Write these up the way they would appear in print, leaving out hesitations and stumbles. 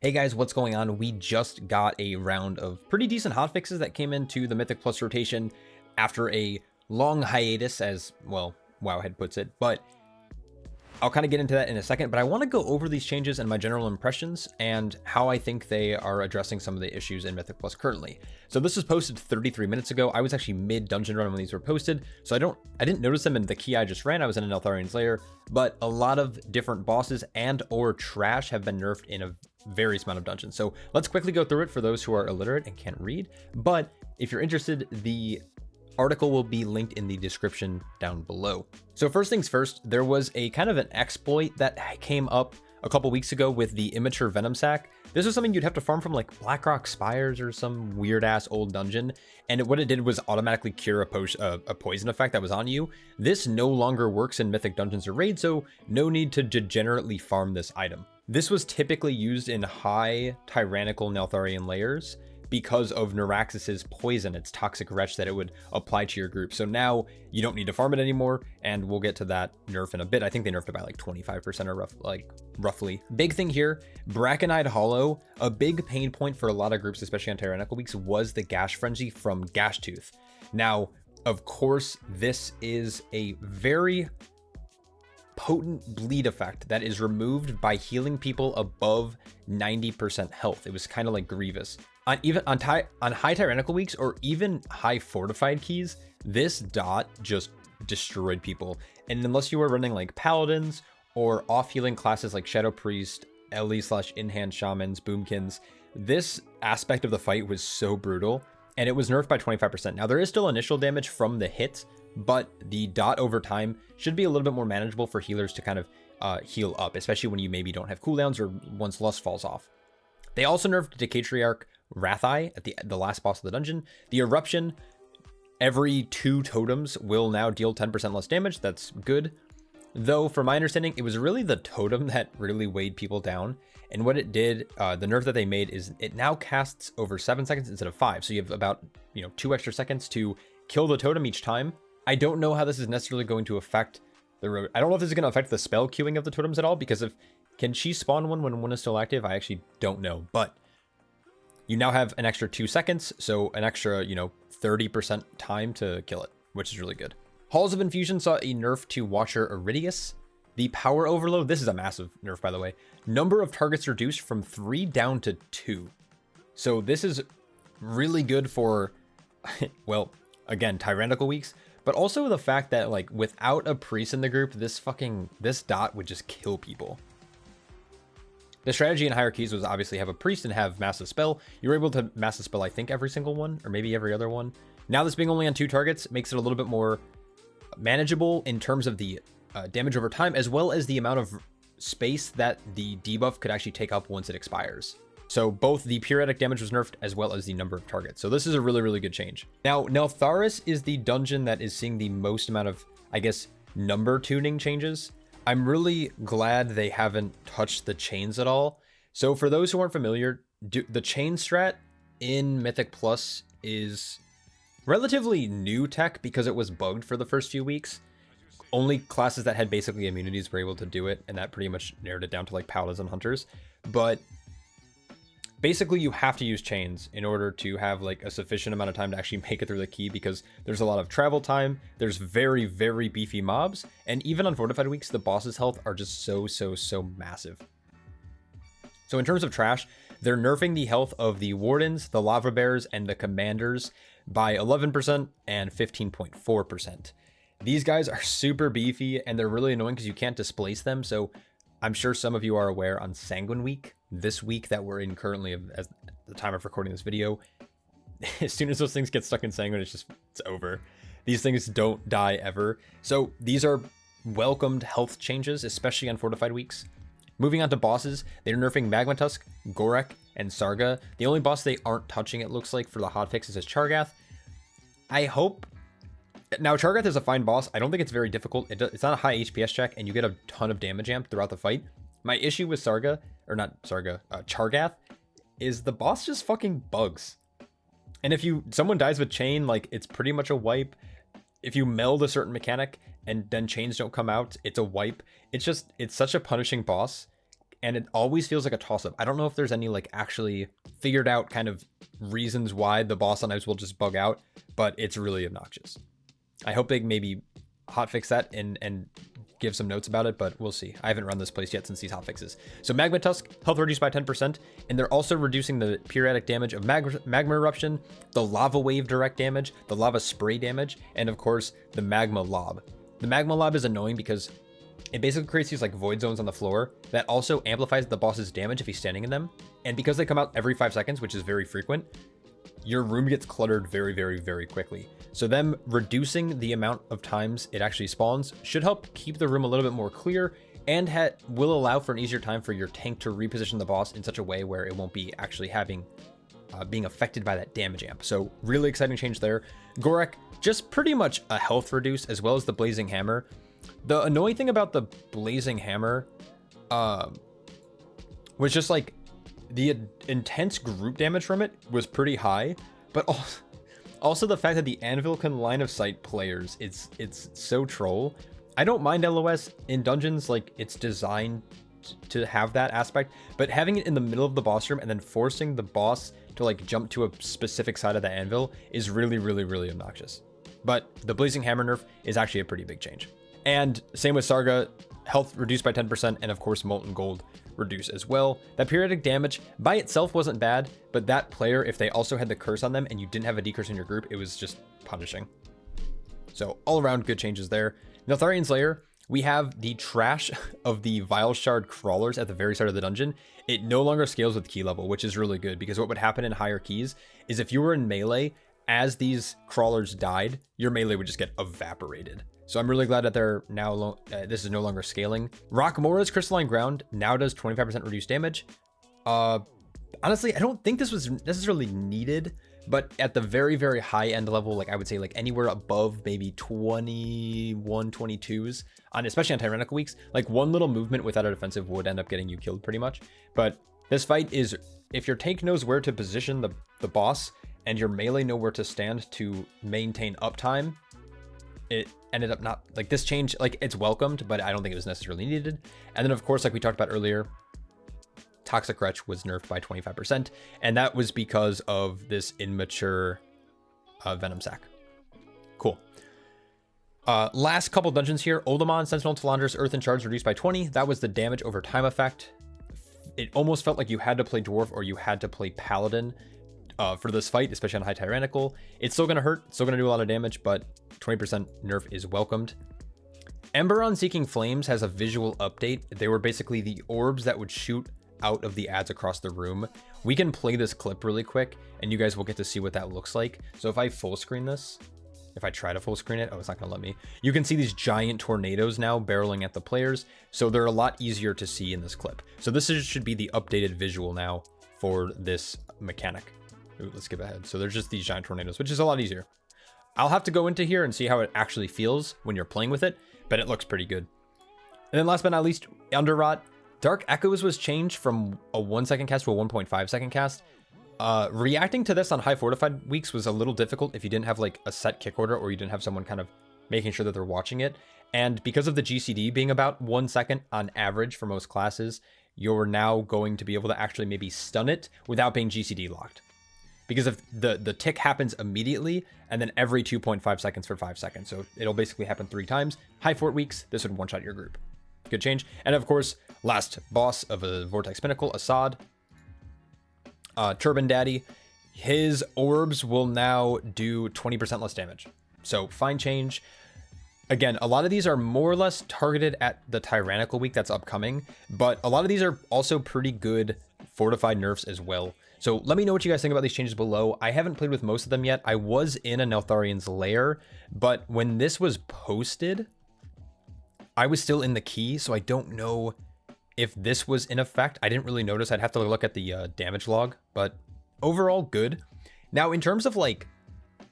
Hey guys, what's going on? We just got a round of pretty decent hotfixes that came into the Mythic Plus rotation after a long hiatus, as, well, WoWHead puts it, but I'll kind of get into that in a second, but I want to go over these changes and my general impressions and how I think they are addressing some of the issues in Mythic Plus currently. So this was posted 33 minutes ago. I was actually mid dungeon run when these were posted, so I didn't notice them in the key I just ran. I was in a Neltharian's lair, but a lot of different bosses and or trash have been nerfed in a various amount of dungeons. So let's quickly go through it for those who are illiterate and can't read. But if you're interested, the article will be linked in the description down below. So first things first, there was a kind of an exploit that came up a couple weeks ago with the Immature Venom sack. This was something you'd have to farm from like Blackrock Spires or some weird ass old dungeon. And what it did was automatically cure a poison effect that was on you. This no longer works in Mythic dungeons or raids, so no need to degenerately farm this item. This was typically used in high tyrannical Neltharian layers because of Naraxis's poison, its toxic wretch that it would apply to your group. So now you don't need to farm it anymore, and we'll get to that nerf in a bit. I think they nerfed it by like 25% or roughly. Big thing here, Brackenhide Hollow, a big pain point for a lot of groups, especially on tyrannical weeks, was the Gash Frenzy from Gashtooth. Now, of course, this is a very potent bleed effect that is removed by healing people above 90% health. It was kind of like Grievous. On high tyrannical weeks or even high fortified keys, this dot just destroyed people. And unless you were running like paladins or off healing classes like Shadow Priest, Ellie/in-hand shamans, boomkins, this aspect of the fight was so brutal, and it was nerfed by 25%. Now there is still initial damage from the hit, but the dot over time should be a little bit more manageable for healers to kind of heal up, especially when you maybe don't have cooldowns or once Lust falls off. They also nerfed Decatriarch Rathai at the last boss of the dungeon. The Eruption, every 2 totems will now deal 10% less damage. That's good. Though, from my understanding, it was really the totem that really weighed people down. And what it did, the nerf that they made is it now casts over 7 seconds instead of 5. So you have about 2 extra seconds to kill the totem each time. I don't know how this is necessarily going to affect I don't know if this is going to affect the spell queuing of the totems at all, because can she spawn one when one is still active? I actually don't know, but you now have an extra 2 seconds, so an extra, 30% time to kill it, which is really good. Halls of Infusion saw a nerf to Watcher Iridius. The power overload, this is a massive nerf, by the way. Number of targets reduced from 3 down to 2. So this is really good for, well, again, tyrannical weeks, but also the fact that like without a priest in the group, this dot would just kill people. The strategy in higher keys was obviously have a priest and have massive spell. You were able to massive spell, I think, every single one, or maybe every other one. Now this being only on 2 targets makes it a little bit more manageable in terms of the damage over time, as well as the amount of space that the debuff could actually take up once it expires. So both the periodic damage was nerfed as well as the number of targets. So this is a really, really good change. Now, Neltharus is the dungeon that is seeing the most amount of, I guess, number tuning changes. I'm really glad they haven't touched the chains at all. So for those who aren't familiar, the chain strat in Mythic Plus is relatively new tech because it was bugged for the first few weeks. Only classes that had basically immunities were able to do it, and that pretty much narrowed it down to like paladins and hunters. But basically you have to use chains in order to have like a sufficient amount of time to actually make it through the key, because there's a lot of travel time, there's very, very beefy mobs, and even on fortified weeks, the boss's health are just so massive. So in terms of trash, they're nerfing the health of the wardens, the lava bears, and the commanders by 11% and 15.4%. These guys are super beefy and they're really annoying because you can't displace them. So I'm sure some of you are aware on Sanguine Week, this week that we're in currently at the time of recording this video, as soon as those things get stuck in Sanguine, it's over. These things don't die ever. So these are welcomed health changes, especially on fortified weeks. Moving on to bosses, they're nerfing Magma Tusk, Gorek, and Sarga. The only boss they aren't touching, it looks like, for the hotfixes is Chargath. I hope... Now, Chargath is a fine boss. I don't think it's very difficult. It's not a high HPS check, and you get a ton of damage amp throughout the fight. My issue with Chargath, is the boss just fucking bugs. And if someone dies with chain, like, it's pretty much a wipe. If you meld a certain mechanic and then chains don't come out, it's a wipe. It's such a punishing boss. and it always feels like a toss-up. I don't know if there's any like actually figured out kind of reasons why the boss sometimes will just bug out, but it's really obnoxious. I hope they maybe hotfix that and give some notes about it, but we'll see. I haven't run this place yet since these hotfixes. So Magma Tusk, health reduced by 10%, and they're also reducing the periodic damage of magma eruption, the lava wave direct damage, the lava spray damage, and of course the magma lob. The magma lob is annoying because it basically creates these like void zones on the floor that also amplifies the boss's damage if he's standing in them. And because they come out every 5 seconds, which is very frequent, your room gets cluttered very, very, very quickly. So them reducing the amount of times it actually spawns should help keep the room a little bit more clear, and will allow for an easier time for your tank to reposition the boss in such a way where it won't be actually having being affected by that damage amp. So really exciting change there. Gorek, just pretty much a health reduce, as well as the Blazing Hammer. The annoying thing about the Blazing Hammer was just like the intense group damage from it was pretty high, but also the fact that the anvil can line of sight players, it's so troll. I don't mind LOS in dungeons, like it's designed to have that aspect, but having it in the middle of the boss room and then forcing the boss to like jump to a specific side of the anvil is really, really, really obnoxious. But the Blazing Hammer nerf is actually a pretty big change. And same with Sarga, health reduced by 10%, and of course Molten Gold reduce as well. That periodic damage by itself wasn't bad, but that player, if they also had the curse on them and you didn't have a decurse in your group, it was just punishing. So all around good changes there. Neltharian's Lair, we have the trash of the Vile Shard crawlers at the very start of the dungeon. It no longer scales with key level, which is really good, because what would happen in higher keys is if you were in melee, as these crawlers died, your melee would just get evaporated. So I'm really glad that they're now, this is no longer scaling. Rockmora's Crystalline Ground now does 25% reduced damage. Honestly, I don't think this was necessarily needed, but at the very, very high end level, like I would say like anywhere above maybe 21, 22s, especially on tyrannical weeks, like one little movement without a defensive would end up getting you killed pretty much. But this fight is, if your tank knows where to position the boss and your melee know where to stand to maintain uptime, it ended up not, like this change, like it's welcomed, but I don't think it was necessarily needed. And then of course, like we talked about earlier, Toxic Wretch was nerfed by 25%, and that was because of this immature Venom sack. Cool. Last couple dungeons here. Uldaman, Sentinel, Talandris, Earth and Shards reduced by 20. That was the damage over time effect. It almost felt like you had to play Dwarf or you had to play Paladin for this fight, especially on High Tyrannical. It's still going to hurt, still going to do a lot of damage, but 20% nerf is welcomed. Emberon Seeking Flames has a visual update. They were basically the orbs that would shoot out of the ads across the room. We can play this clip really quick and you guys will get to see what that looks like. So if I full screen this, if I try to full screen it, oh, it's not gonna let me. You can see these giant tornadoes now barreling at the players. So they're a lot easier to see in this clip. So this should be the updated visual now for this mechanic. Ooh, let's skip ahead. So there's just these giant tornadoes, which is a lot easier. I'll have to go into here and see how it actually feels when you're playing with it, but it looks pretty good. And then last but not least, Underrot. Dark Echoes was changed from a 1 second cast to a 1.5 second cast. Reacting to this on high fortified weeks was a little difficult if you didn't have like a set kick order or you didn't have someone kind of making sure that they're watching it. And because of the GCD being about 1 second on average for most classes, you're now going to be able to actually maybe stun it without being GCD locked. Because if the tick happens immediately and then every 2.5 seconds for 5 seconds. So it'll basically happen 3 times. High fort weeks, this would one-shot your group. Good change. And of course, last boss of a Vortex Pinnacle, Assad, Turban Daddy, his orbs will now do 20% less damage. So fine change. Again, a lot of these are more or less targeted at the Tyrannical week that's upcoming, but a lot of these are also pretty good fortified nerfs as well. So let me know what you guys think about these changes below. I haven't played with most of them yet. I was in a Neltharian's lair, but when this was posted, I was still in the key, so I don't know if this was in effect. I didn't really notice. I'd have to look at the damage log, but overall good. Now, in terms of like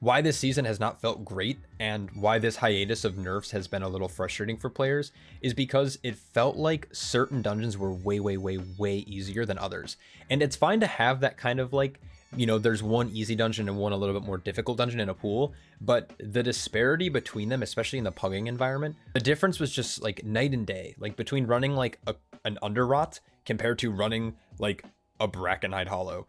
why this season has not felt great and why this hiatus of nerfs has been a little frustrating for players is because it felt like certain dungeons were way easier than others. And it's fine to have that kind of like, you know, there's one easy dungeon and one a little bit more difficult dungeon in a pool, but the disparity between them, especially in the pugging environment, the difference was just like night and day. Like between running like an Underrot compared to running like a Brackenhide Hollow.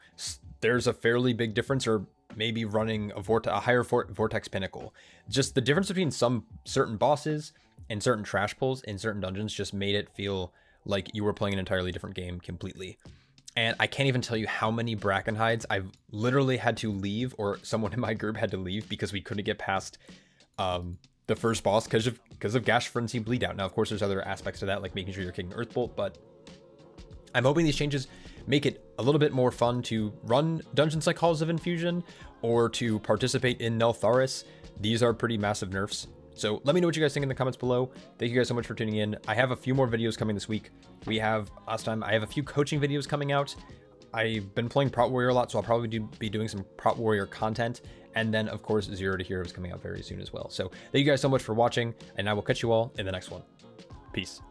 There's a fairly big difference, or maybe running a higher Vortex Pinnacle. Just the difference between some certain bosses and certain trash pulls in certain dungeons just made it feel like you were playing an entirely different game completely. And I can't even tell you how many Brackenhides I've literally had to leave, or someone in my group had to leave because we couldn't get past the first boss because of Gash Frenzy Bleed Out. Now, of course, there's other aspects to that, like making sure you're kicking Earthbolt, but I'm hoping these changes make it a little bit more fun to run dungeons like Halls of Infusion or to participate in Neltharus. These are pretty massive nerfs. So let me know what you guys think in the comments below. Thank you guys so much for tuning in. I have a few more videos coming this week. I have a few coaching videos coming out. I've been playing Prot Warrior a lot, so I'll probably be doing some Prot Warrior content. And then, of course, Zero to Hero is coming out very soon as well. So thank you guys so much for watching, and I will catch you all in the next one. Peace.